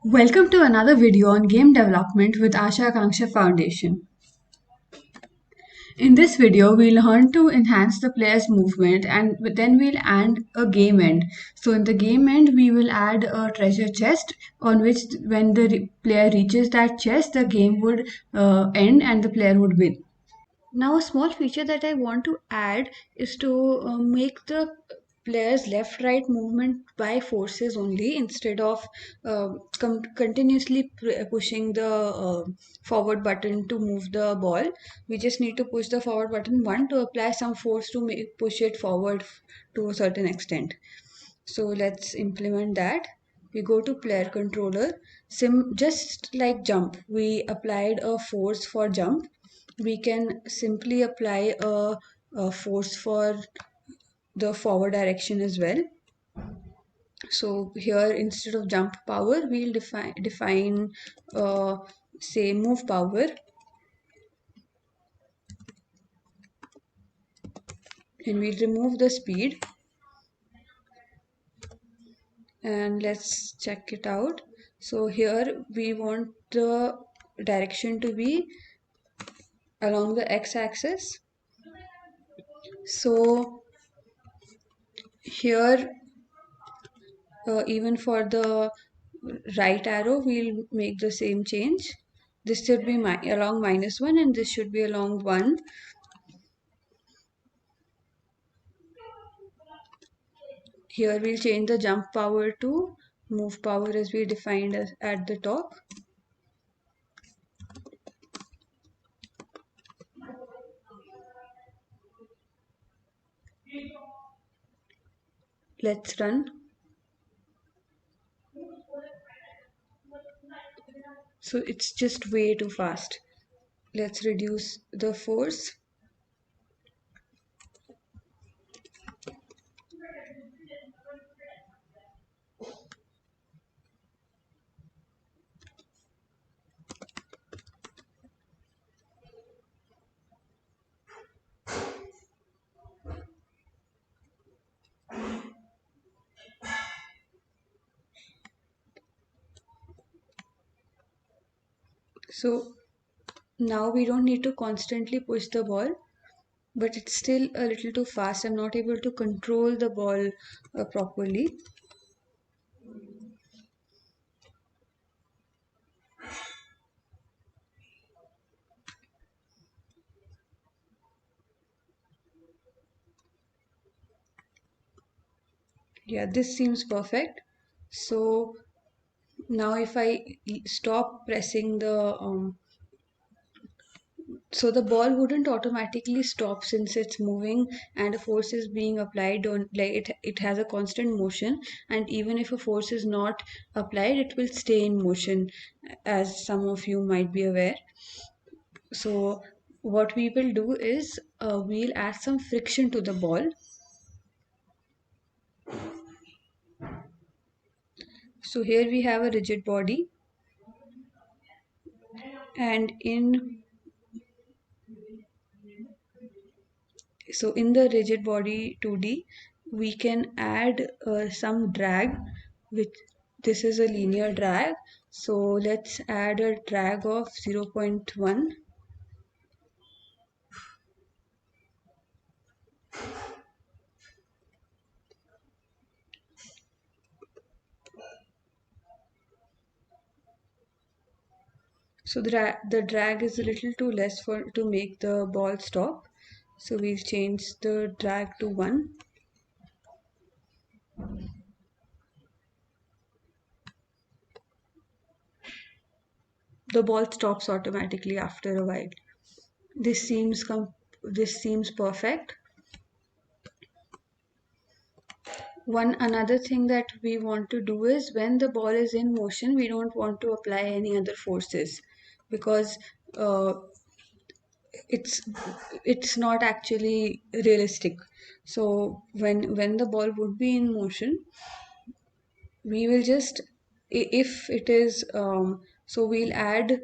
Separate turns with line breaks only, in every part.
Welcome to another video on game development with Asha Akanksha Foundation. In this video, we'll learn to enhance the player's movement and then we'll add a game end. So in the game end, we will add a treasure chest on which when the player reaches that chest, the game would end and the player would win. Now, a small feature that I want to add is to make the player's left right movement by forces only instead of continuously pushing the forward button to move the ball. We just need to push the forward button one to apply some force to push it forward to a certain extent. So let's implement that. We go to player controller. Just like jump, we applied a force for jump. We can simply apply a force for the forward direction as well. So here instead of jump power, we'll define say move power, and we'll remove the speed, and let's check it out. So here we want the direction to be along the x-axis. So here even for the right arrow we'll make the same change. This should be along -1 and this should be along 1. Here we'll change the jump power to move power as we defined at the top. Let's run. So it's just way too fast. Let's reduce the force. So now we don't need to constantly push the ball, but it's still a little too fast. I'm not able to control the ball properly. Yeah, this seems perfect. So now if I stop pressing the so the ball wouldn't automatically stop since it's moving and a force is being applied on, like it has a constant motion, and even if a force is not applied it will stay in motion, as some of you might be aware. So what we will do is we'll add some friction to the ball. So here we have a rigid body, and in the rigid body 2D we can add some drag, which this is a linear drag. So let's add a drag of 0.1. So the drag is a little too less for to make the ball stop. So we've changed the drag to 1. The ball stops automatically after a while. This seems this seems perfect. One another thing that we want to do is when the ball is in motion, we don't want to apply any other forces, because uh, it's it's not actually realistic. So when the ball would be in motion, we will just if it is so we'll add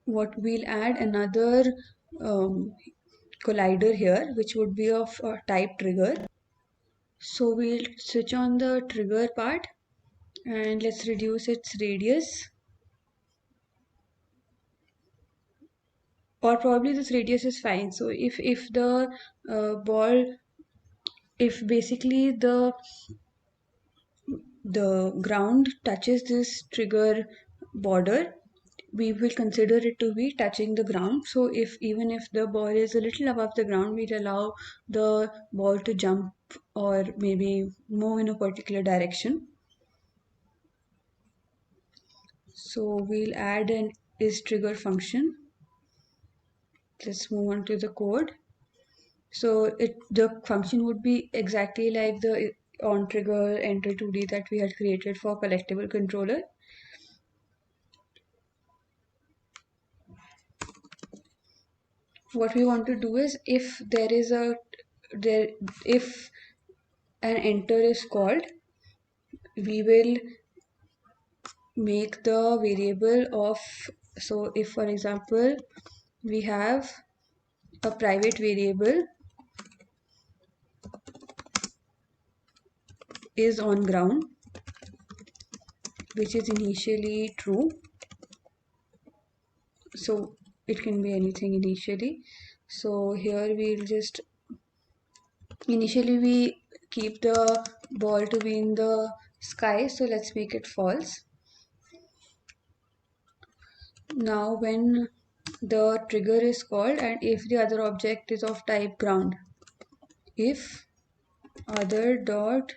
another um, collider here, which would be of type trigger. So we'll switch on the trigger part, and let's reduce its radius, or probably this radius is fine. So if the ball, if basically the ground touches this trigger border, we will consider it to be touching the ground. So if even if the ball is a little above the ground, we'd allow the ball to jump or maybe move in a particular direction. So we'll add an is trigger function. Let's move on to the code. So the function would be exactly like the on trigger enter 2D that we had created for collectible controller. What we want to do is there if an enter is called, we will make the variable of, so if for example we have a private variable is on ground, which is initially true, so it can be anything initially. So here we'll just initially we keep the ball to be in the sky, so let's make it false. Now when the trigger is called and if the other object is of type ground, if other dot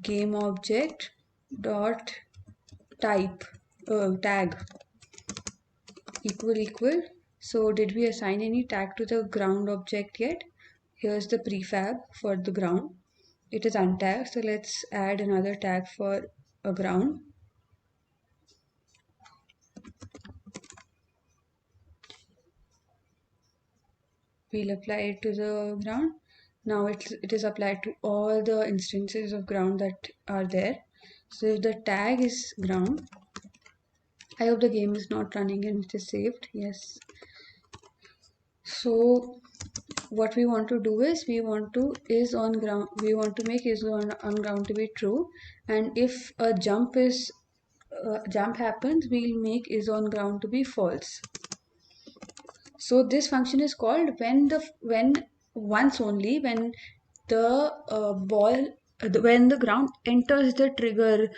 game object dot type tag equal, so did we assign any tag to the ground object yet? Here's the prefab for the ground. It is untagged, so let's add another tag for a ground. We'll apply it to the ground. Now it is applied to all the instances of ground that are there. So if the tag is ground, I hope the game is not running and it is saved. Yes. So what we want to do is we want to make is on ground to be true, and if a jump happens, we'll make is on ground to be false. So this function is called when once only when the ball when the ground enters the trigger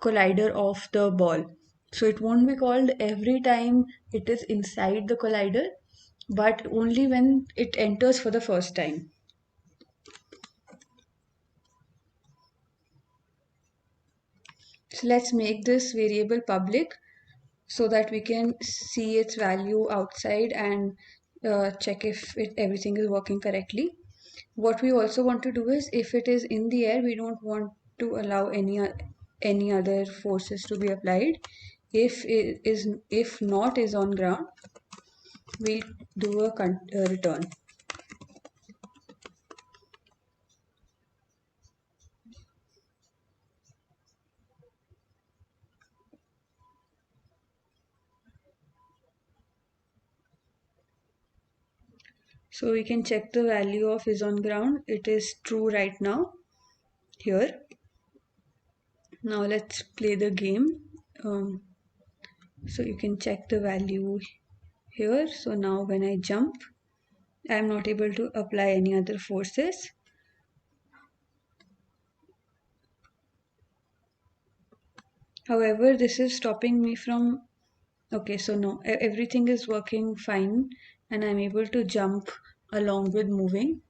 collider of the ball. So it won't be called every time it is inside the collider, but only when it enters for the first time. So let's make this variable public so that we can see its value outside and check if everything is working correctly. What we also want to do is if it is in the air, we don't want to allow any other forces to be applied. If not is on ground, we'll do a return. So we can check the value of is on ground. It is true right now here. Now let's play the game. So you can check the value here. So now when I jump, I'm not able to apply any other forces. However, this is stopping me from, okay, so no, everything is working fine and I'm able to jump along with moving.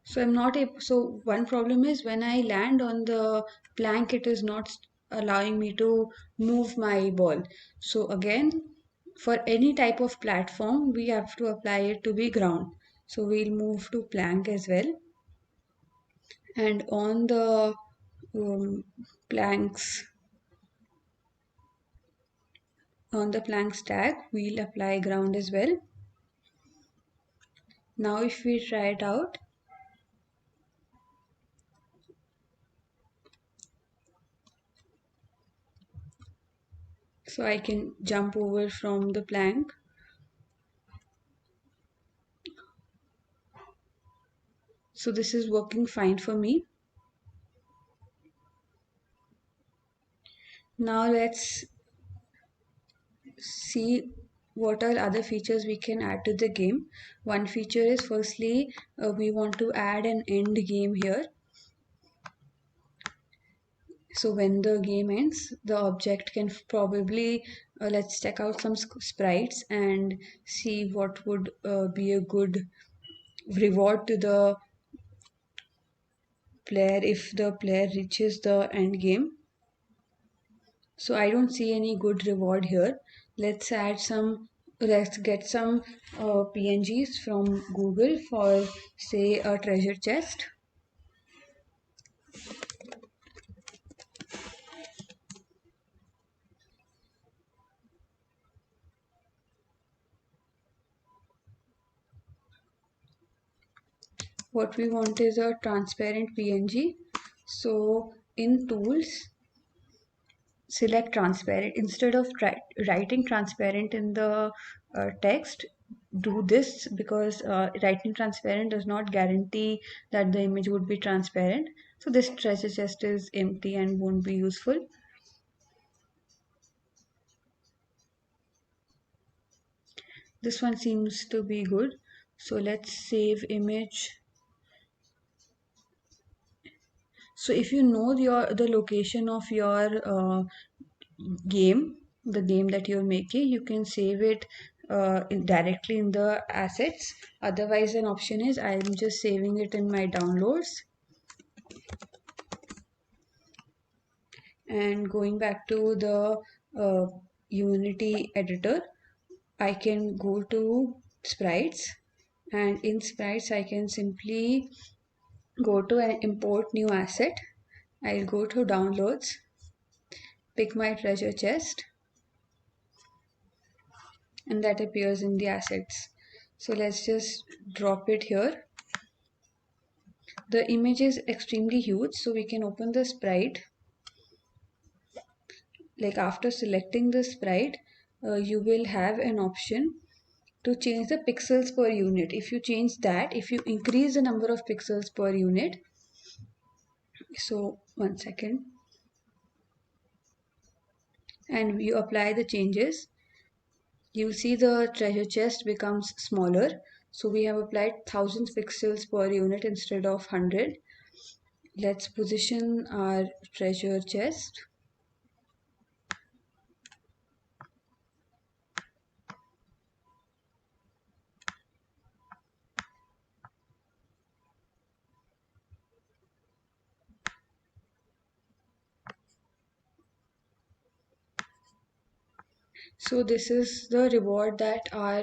So I'm not able, so one problem is when I land on the plank, it is not allowing me to move my ball. So again, for any type of platform, we have to apply it to be ground. So we'll move to plank as well. And on the planks, on the plank stack, we'll apply ground as well. Now if we try it out, so I can jump over from the plank. So this is working fine for me. Now let's see what are other features we can add to the game. One feature is, firstly, we want to add an end game here. So when the game ends, the object can probably, let's check out some sprites and see what would be a good reward to the player if the player reaches the end game. So I don't see any good reward here. Let's add some, let's get some PNGs from Google for, say, a treasure chest. What we want is a transparent PNG. So in tools, select transparent. Instead of writing transparent in the text, do this, because writing transparent does not guarantee that the image would be transparent. So this treasure chest is empty and won't be useful. This one seems to be good. So let's save image. So if you know the location of your game, the game that you're making, you can save it directly in the assets. Otherwise, an option is I'm just saving it in my downloads. And going back to the Unity editor, I can go to sprites, and in sprites I can simply go to an import new asset. I'll go to downloads, pick my treasure chest, and that appears in the assets. So let's just drop it here. The image is extremely huge, so we can open the sprite. Like after selecting the sprite, you will have an option to change the pixels per unit. If you change that, if you increase the number of pixels per unit, so 1 second, and you apply the changes, you see the treasure chest becomes smaller. So we have applied 1000 pixels per unit instead of 100. Let's position our treasure chest. So this is the reward that our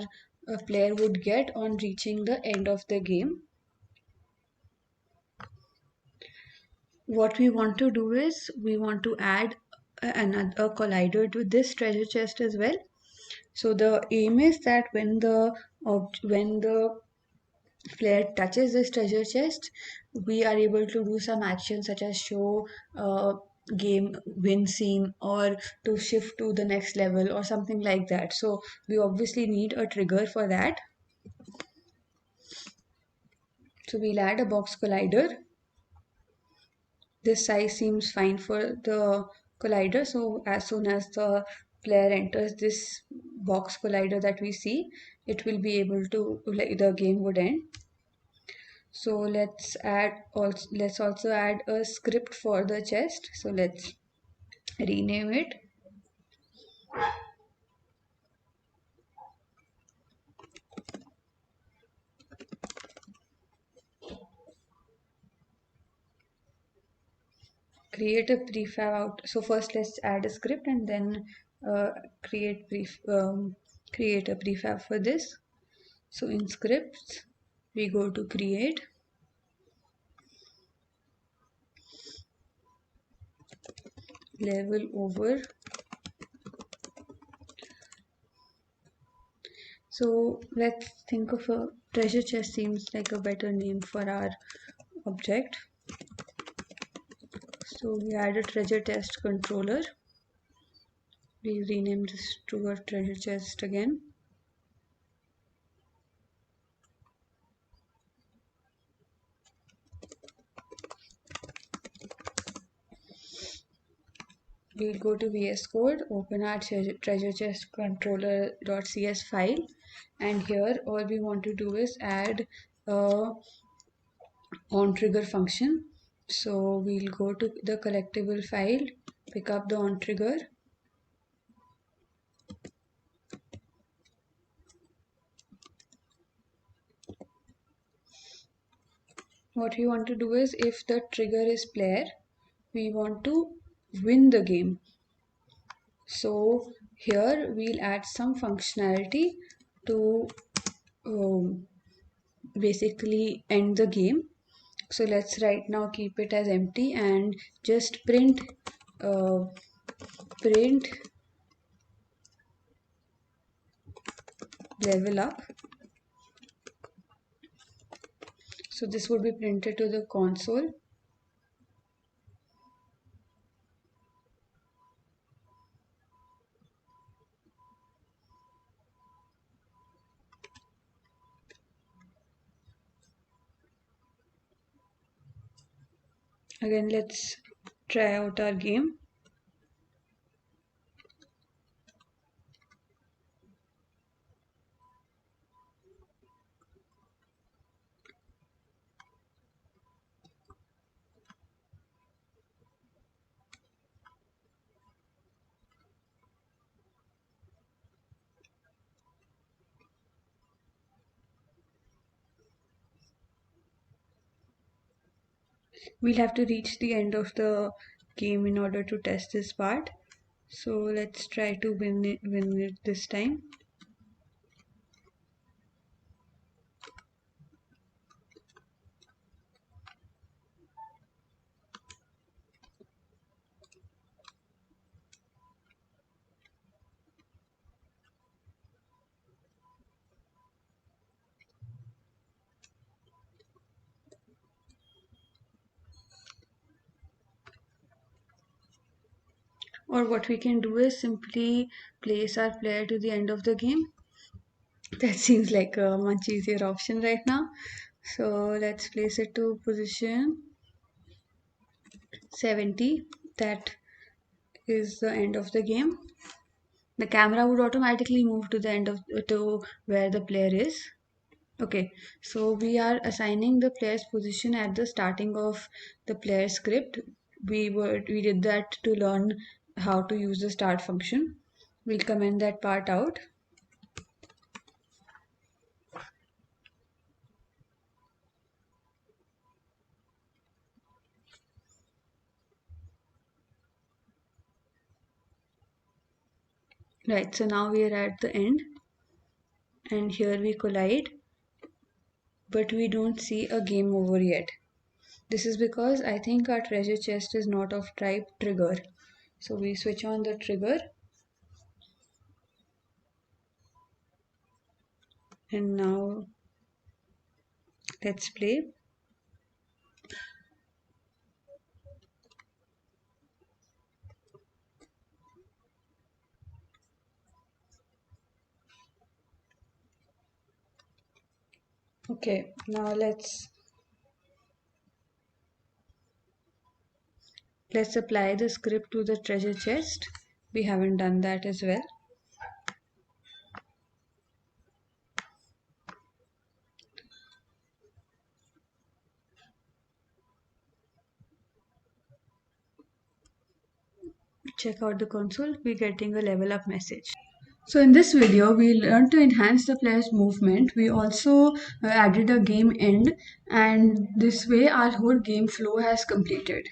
player would get on reaching the end of the game. What we want to do is we want to add another collider to this treasure chest as well. So the aim is that when the player touches this treasure chest, we are able to do some action such as show game win scene, or to shift to the next level or something like that. So we obviously need a trigger for that. So we'll add a box collider. This size seems fine for the collider. So as soon as the player enters this box collider that we see, it will be able to, like, the game would end. So let's also add a script for the chest. So let's rename it. Create a prefab out. So first let's add a script and then uh, create create a prefab for this. So in scripts, we go to create, level over. So let's think of a treasure chest, seems like a better name for our object. So we add a treasure chest controller. We rename this to a treasure chest again. we'll go to VS Code, open our treasure chest controller.cs file, and here all we want to do is add a on trigger function. So we'll go to the collectible file, pick up the on trigger. What we want to do is, if the trigger is player, we want to win the game. So here we'll add some functionality to um, basically end the game. So let's right now keep it as empty and just uh, print level up. So this would be printed to the console. Again, let's try out our game. We'll have to reach the end of the game in order to test this part. So let's try to win it this time. Or what we can do is simply place our player to the end of the game. That seems like a much easier option right now. So let's place it to position 70. That is the end of the game. The camera would automatically move to the end of to where the player is. Okay, so we are assigning the player's position at the starting of the player script. We did that to learn how to use the start function. We'll comment that part out. Right, so now we are at the end, and here we collide, but we don't see a game over yet. This is because I think our treasure chest is not of type trigger. So we switch on the trigger, and now let's play. Okay, now let's apply the script to the treasure chest. We haven't done that as well. Check out the console, we're getting a level up message. So in this video, we learned to enhance the player's movement. We also added a game end, and this way our whole game flow has completed.